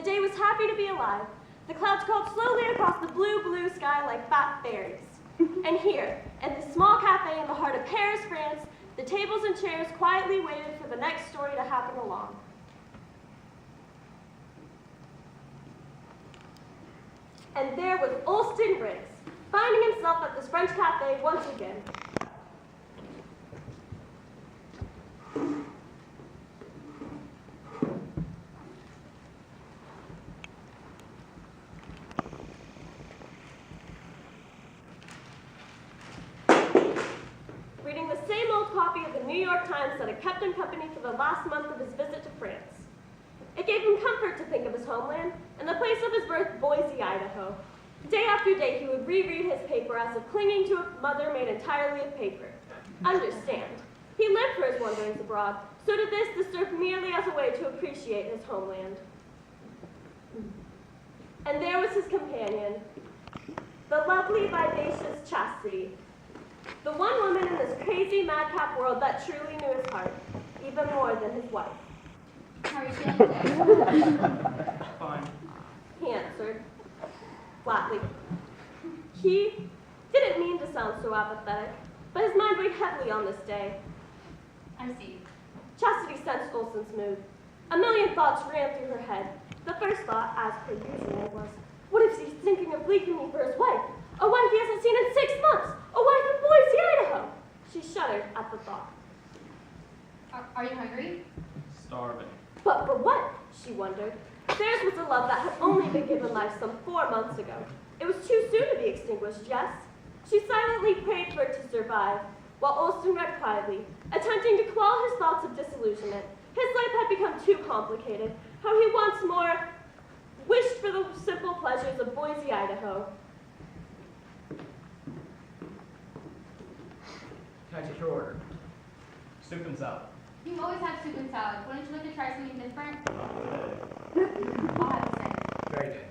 The day was happy to be alive. The clouds crawled slowly across the blue, blue sky like fat fairies. And here, in this small cafe in the heart of Paris, France, the tables and chairs quietly waited for the next story to happen along. And there was Olston Briggs, finding himself at this French cafe once again. Reading the same old copy of the New York Times that had kept him company for the last month of his visit to France. It gave him comfort to think of his homeland and the place of his birth, Boise, Idaho. Day after day, he would reread his paper as if clinging to a mother made entirely of paper. Understand, he lived for his wanderings abroad, so to this served merely as a way to appreciate his homeland. And there was his companion, the lovely, vivacious Chastity, the one woman in this crazy, madcap world that truly knew his heart, even more than his wife. How are you feeling today? Fine. He answered, flatly. He didn't mean to sound so apathetic, but his mind weighed heavily on this day. I see. Chastity sensed Olson's mood. A million thoughts ran through her head. The first thought, as per usual, was, what if he's thinking of leaving me for his wife? A wife he hasn't seen in 6 months! A wife in Boise, Idaho! She shuddered at the thought. Are you hungry? Starving. But for what? She wondered. Theirs was a love that had only been given life some 4 months ago. It was too soon to be extinguished, yes? She silently prayed for it to survive, while Olston read quietly, attempting to quell his thoughts of disillusionment. His life had become too complicated, how he once more wished for the simple pleasures of Boise, Idaho. Can I take your order? Soup and salad. You always have soup and salad. Wouldn't you like to try something different? Today. I'll have the same. Very good.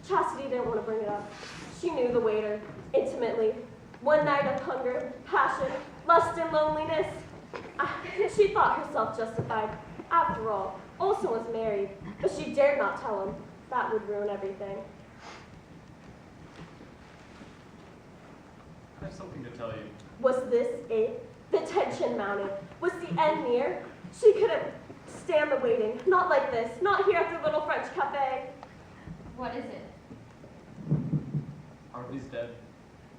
Chastity didn't want to bring it up. She knew the waiter, intimately. One night of hunger, passion, lust, and loneliness. She thought herself justified. After all, Olson was married, but she dared not tell him. That would ruin everything. I have something to tell you. Was this it? The tension mounted. Was the end near? She couldn't stand the waiting. Not like this. Not here at the little French cafe. What is it? Harvey's dead.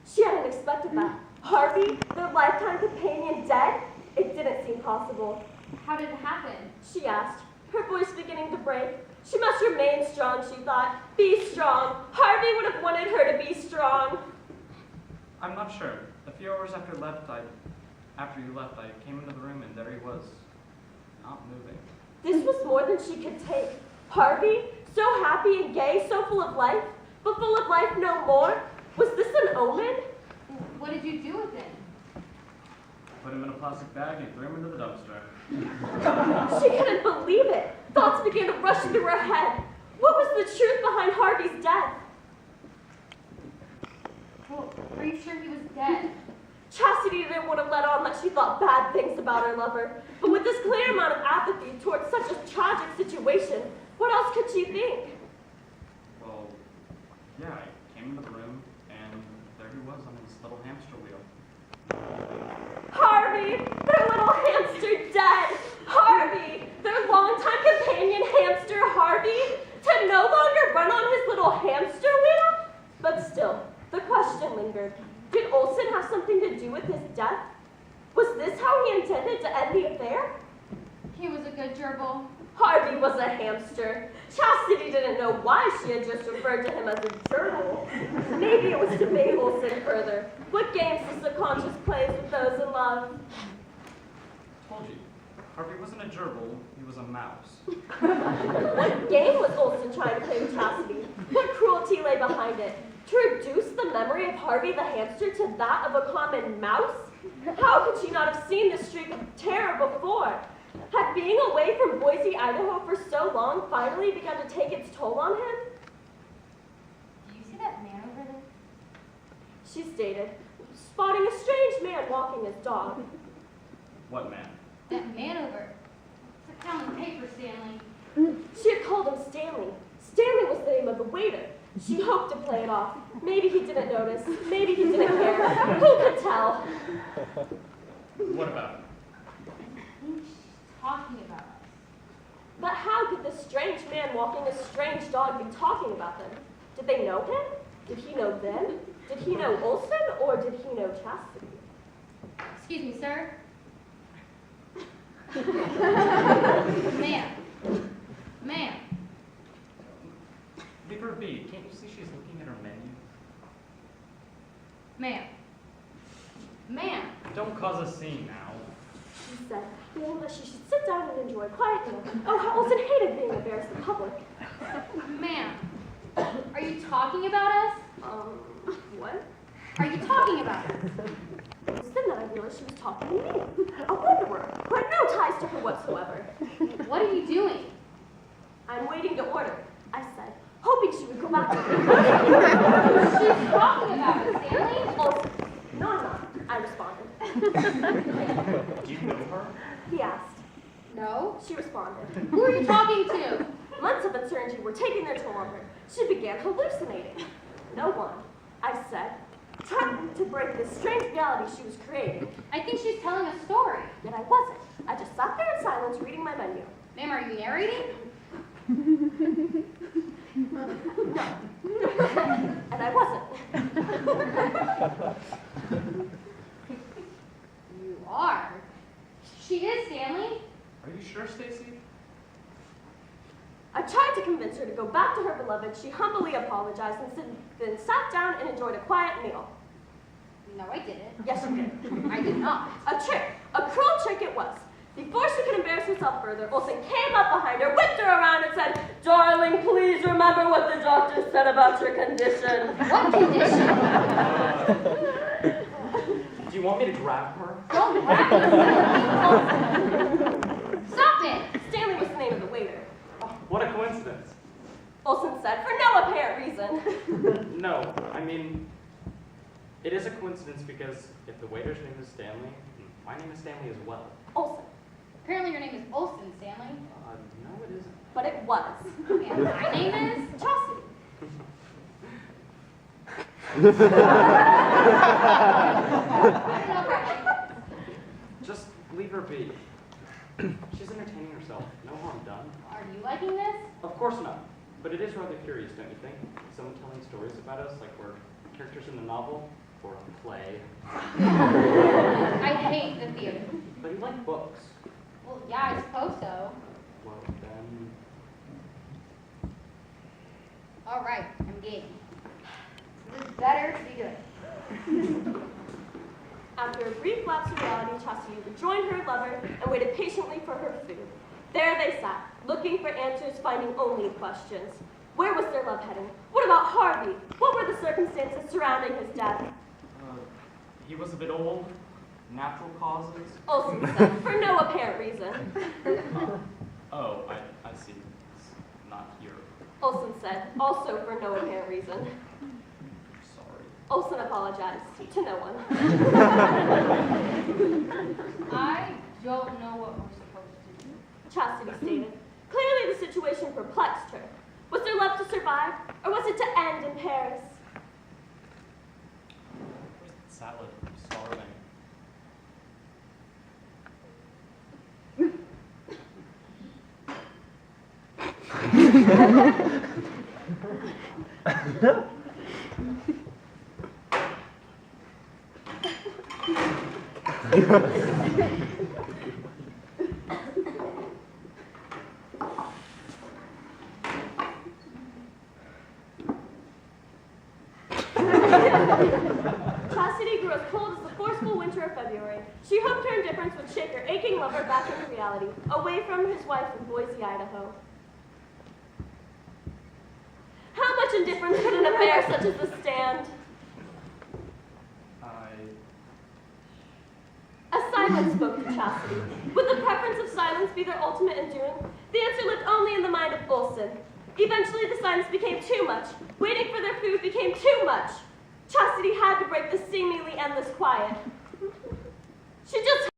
She hadn't expected that. Harvey, their lifetime companion, dead? It didn't seem possible. How did it happen? She asked, her voice beginning to break. She must remain strong, she thought. Be strong. Harvey would have wanted her to be strong. I'm not sure. A few hours after you left, I came into the room and there he was, not moving. This was more than she could take. Harvey, so happy and gay, so full of life, but full of life no more. Was this an omen? What did you do with him? Put him in a plastic bag and threw him into the dumpster. She couldn't believe it. Thoughts began to rush through her head. What was the truth behind Harvey's death? Well, are you sure he was dead? Chastity didn't want to let on that she thought bad things about her lover, but with this clear amount of apathy towards such a tragic situation, what else could she think? Well, yeah, I came into the room and there he was on his little hamster wheel. Harvey, their little hamster dead. Harvey, their longtime companion hamster Harvey, to no longer run on his little hamster wheel? But still, the question lingered. Did Olson have something to do with his death? Was this how he intended to end the affair? He was a good gerbil. Harvey was a hamster. Chastity didn't know why she had just referred to him as a gerbil. Maybe it was to bait Olson further. What games the subconscious plays with those in love? Told you, Harvey wasn't a gerbil, he was a mouse. What game was Olson trying to play with Chastity? What cruelty lay behind it? To reduce the memory of Harvey the hamster to that of a common mouse? How could she not have seen this streak of terror before? Had being away from Boise, Idaho for so long finally begun to take its toll on him? Do you see that man over there? She stated, spotting a strange man walking his dog. What man? That man over. Sit down on the paper, Stanley. She had called him Stanley. Stanley was the name of the waiter. She hoped to play it off. Maybe he didn't notice. Maybe he didn't care. Who could tell? What about it? I think she's talking about us. But how could this strange man walking a strange dog be talking about them? Did they know him? Did he know them? Did he know Olson, or did he know Chastity? Excuse me, sir. Ma'am. Ma'am. Leave her be. Can't you see she's looking at her menu? Ma'am. Ma'am. Don't cause a scene now. She said, feeling that she should sit down and enjoy a quiet meal. Oh, how Olson hated being embarrassed in public. Ma'am. Are you talking about us? What? Are you talking about us? Then I realized she was talking to me, a widower who had no ties to her whatsoever. What are you doing? I'm waiting to order, I said, hoping she would go back to me. She's talking about us, Stanley. Olson, no, I'm not, I responded. Do you know her? He asked. No. She responded. Who are you talking to? Months of uncertainty were taking their toll on her. She began hallucinating. No one, I said, trying to break this strange reality she was creating. I think she's telling a story. Yet I wasn't. I just sat there in silence reading my menu. Ma'am, are you narrating? No. And I wasn't. You are. She is, Stanley. Are you sure, Stacy? I tried to convince her to go back to her beloved. She humbly apologized and then sat down and enjoyed a quiet meal. No, I didn't. Yes, she did. I did not. A trick. A cruel trick it was. Before she could embarrass herself further, Olson came up behind her, whipped her around, and said, "Darling, please remember what the doctor said about your condition." What condition? Do you want me to grab her? Don't grab me. Stop it. Stanley was the name of the waiter. Oh, what a coincidence. Olson said, for no apparent reason. No, I mean, it is a coincidence because if the waiter's name is Stanley, my name is Stanley as well. Olson. Apparently your name is Olson, Stanley. No, it isn't. But it was. And my name is Chastity. Just leave her be. She's entertaining herself. No harm done. Are you liking this? Of course not. But it is rather curious, don't you think? Someone telling stories about us like we're characters in a novel or a play. I hate the theater. But you like books. Well, yeah, I suppose so. Well, then... All right, I'm game. This is better to be good. After a brief lapse of reality, Chastity rejoined her lover and waited patiently for her food. There they sat, looking for answers, finding only questions. Where was their love heading? What about Harvey? What were the circumstances surrounding his death? He was a bit old. Natural causes. Olson said, for no apparent reason. Oh, I see. It's not here. Olson said, also for no apparent reason. Sorry. Olson apologized to no one. I don't know what we're supposed to do. Chastity stated. Clearly the situation perplexed her. Was there love to survive, or was it to end in Paris? Where's the salad? I'm starving. Chastity grew as cold as the forceful winter of February. She hoped her indifference would shake her aching lover back into reality, away from his wife in Boise, Idaho. How much indifference could an affair such as this stand? A silence spoke to Chastity. Would the preference of silence be their ultimate undoing? The answer lived only in the mind of Olson. Eventually, the silence became too much. Waiting for their food became too much. Chastity had to break the seemingly endless quiet. She just